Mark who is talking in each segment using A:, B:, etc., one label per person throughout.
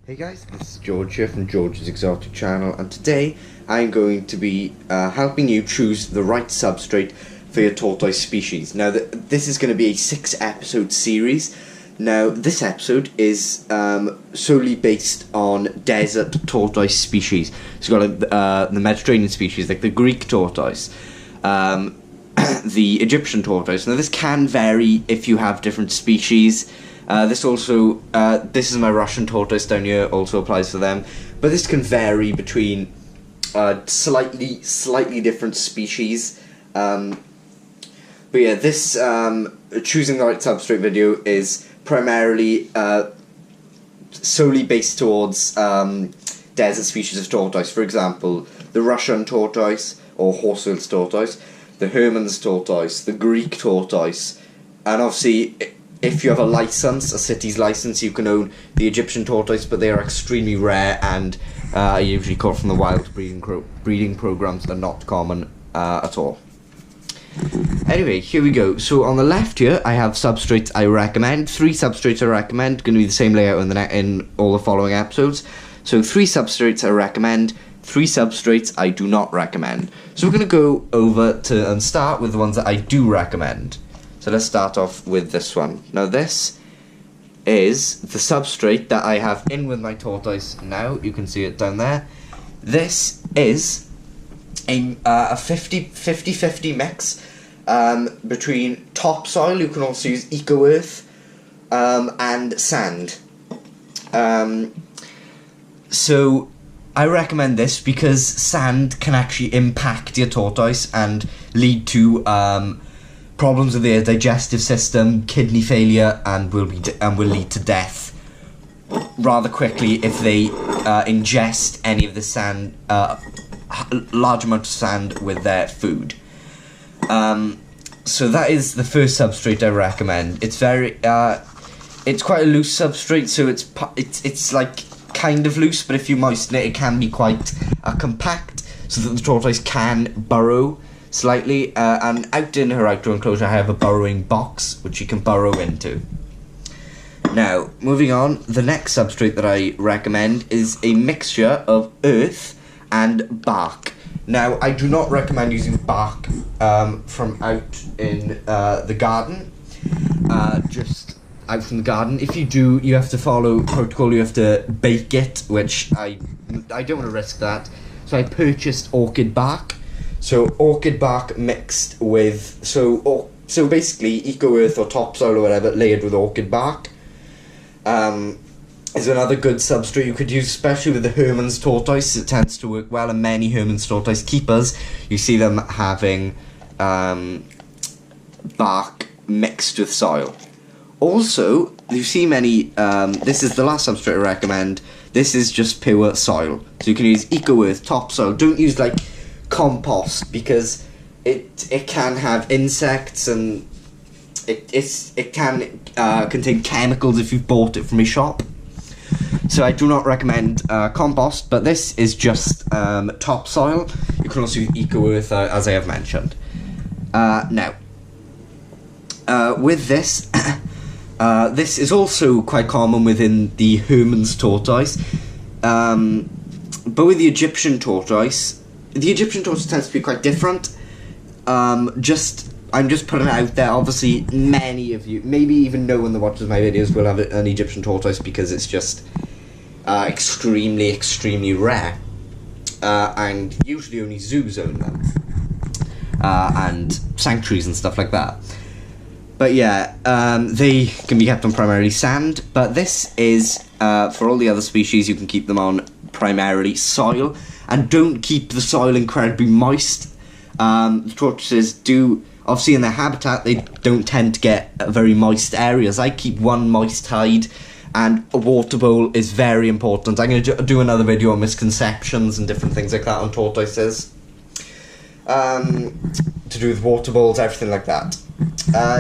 A: Hey guys, this is George here from George's Exotic Channel, and today I'm going to be helping you choose the right substrate for your tortoise species. Now this is going to be a 6-episode series. Now this episode is solely based on desert tortoise species. So you've got the Mediterranean species like the Greek tortoise, the Egyptian tortoise. Now this can vary if you have different species. This is my Russian tortoise down here, also applies for them, but this can vary between slightly different species. But yeah, this choosing the right substrate video is primarily solely based towards desert species of tortoise. For example, the Russian tortoise or Horsefield tortoise, the Hermann's tortoise, the Greek tortoise, and obviously, if you have a license, a city's license, you can own the Egyptian tortoise, but they are extremely rare and are usually caught from the wild breeding programs. They're not common at all. Anyway, here we go. So on the left here, I have substrates I recommend. 3 substrates I recommend. Going to be the same layout in all the following episodes. So 3 substrates I recommend. 3 substrates I do not recommend. So we're going to go over to and start with the ones that I do recommend. So let's start off with this one. Now this is the substrate that I have in with my tortoise now. You can see it down there. This is a 50-50 mix between topsoil, you can also use eco-earth, and sand. So I recommend this because sand can actually impact your tortoise and lead to problems with their digestive system, kidney failure, and will lead to death rather quickly if they ingest any of the sand, large amount of sand with their food. So that is the first substrate I recommend. It's very, it's quite a loose substrate, so it's like kind of loose, but if you moisten it, it can be quite compact, so that the tortoise can burrow slightly, and out in her outdoor enclosure I have a burrowing box which you can burrow into. Now, moving on, the next substrate that I recommend is a mixture of earth and bark. Now, I do not recommend using bark from out in the garden, just out from the garden. If you do, you have to follow protocol, you have to bake it, which I don't want to risk that. So I purchased orchid bark. So orchid bark mixed with, so basically eco-earth or topsoil or whatever layered with orchid bark is another good substrate you could use, especially with the Hermann's tortoise. It tends to work well, and many Hermann's tortoise keepers, you see them having bark mixed with soil. Also, you see many, this is the last substrate I recommend, this is just pure soil. So you can use eco-earth, topsoil, don't use like compost, because it can have insects and it can contain chemicals if you've bought it from a shop. So I do not recommend compost, but this is just topsoil. You can also use eco-earth, as I have mentioned. Now, with this, this is also quite common within the Hermann's tortoise, but with the Egyptian tortoise tends to be quite different. I'm just putting it out there. Obviously, many of you, maybe even no one that watches my videos, will have an Egyptian tortoise because it's just extremely rare, and usually only zoos own them, and sanctuaries and stuff like that. But yeah, they can be kept on primarily sand, but this is, for all the other species, you can keep them on primarily soil. And don't keep the soil incredibly moist. The tortoises do, obviously in their habitat, they don't tend to get very moist areas. I keep one moist hide, and a water bowl is very important. I'm going to do another video on misconceptions and different things like that on tortoises. To do with water bowls, everything like that.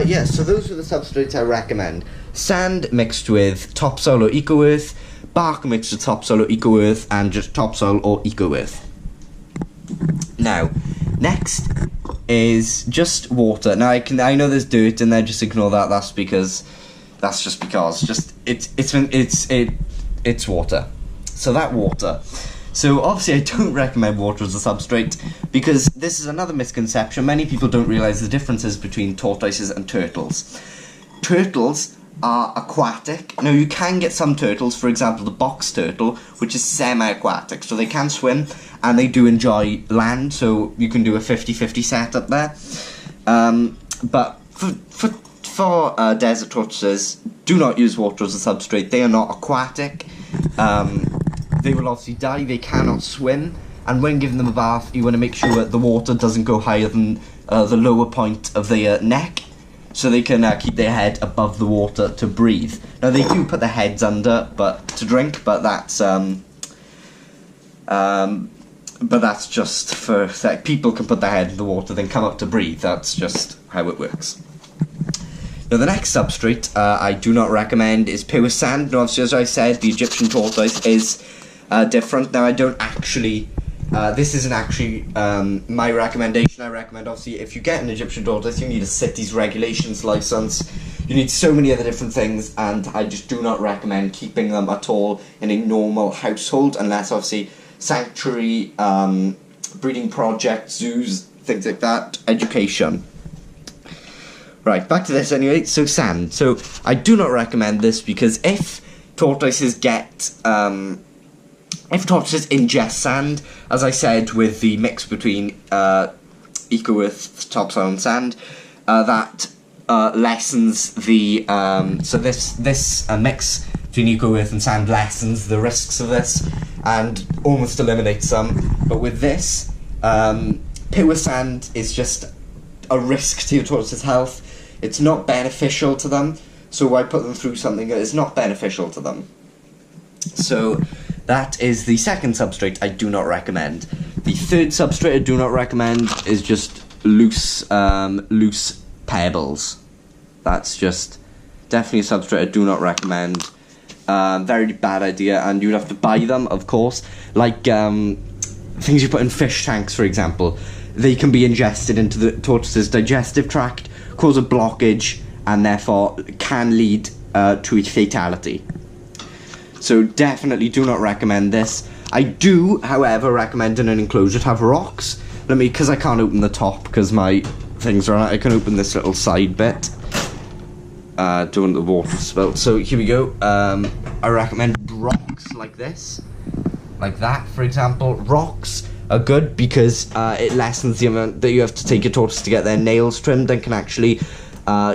A: Yeah, so those are the substrates I recommend. Sand mixed with topsoil or eco-earth, bark mixed with topsoil or eco-earth, and just topsoil or eco-earth. Now, next is just water. Now I know there's dirt in there, just ignore that. That's just because it's water. So that water. So obviously I don't recommend water as a substrate, because this is another misconception. Many people don't realise the differences between tortoises and turtles. Turtles are aquatic. Now you can get some turtles, for example the box turtle, which is semi-aquatic, so they can swim and they do enjoy land, so you can do a 50-50 setup there. But for desert tortoises, do not use water as a substrate. They are not aquatic. They will obviously die, they cannot swim, and when giving them a bath you want to make sure that the water doesn't go higher than the lower point of their neck, so they can keep their head above the water to breathe. Now they do put their heads under to drink, but that's just for people can put their head in the water then come up to breathe. That's just how it works. Now the next substrate I do not recommend is pure sand. Now obviously, as I said, the Egyptian tortoise is different. Now I don't actually, this isn't actually my recommendation. I recommend, obviously, if you get an Egyptian tortoise, you need a city's regulations license. You need so many other different things, and I just do not recommend keeping them at all in a normal household, unless obviously sanctuary, breeding projects, zoos, things like that, education. Right, back to this anyway. So sand. So I do not recommend this, because if tortoises ingest sand, as I said with the mix between eco-earth, topsoil and sand, that lessens the so this mix between eco-earth and sand lessens the risks of this and almost eliminates them. But with this, pure sand is just a risk to your tortoise's health. It's not beneficial to them, so why put them through something that is not beneficial to them? So that is the second substrate I do not recommend. The third substrate I do not recommend is just loose pebbles. That's just definitely a substrate I do not recommend. Very bad idea, and you'd have to buy them, of course. Like things you put in fish tanks, for example. They can be ingested into the tortoise's digestive tract, cause a blockage, and therefore can lead to a fatality. So definitely do not recommend this. I do, however, recommend in an enclosure to have rocks. Because I can't open the top because my things are on it, I can open this little side bit. Don't want the water spilled. So here we go. I recommend rocks like this. Like that, for example. Rocks are good because it lessens the amount that you have to take your tortoise to get their nails trimmed, and can actually,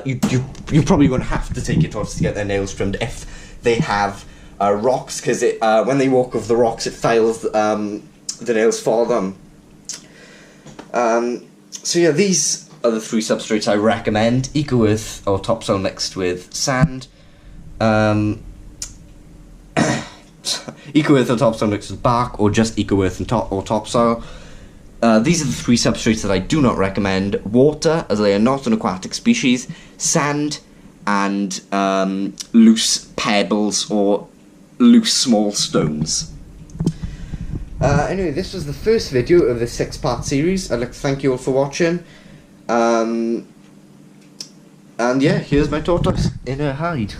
A: you probably won't have to take your tortoise to get their nails trimmed if they have rocks, because when they walk over the rocks, it files the nails for them. So yeah, these are the three substrates I recommend: eco-earth or topsoil mixed with sand, eco-earth or topsoil mixed with bark, or just eco-earth and topsoil. These are the three substrates that I do not recommend: water, as they are not an aquatic species; sand; and loose pebbles or loose small stones. Anyway, this was the first video of the 6-part series. I'd like to thank you all for watching. And yeah, here's my tortoise in her hide.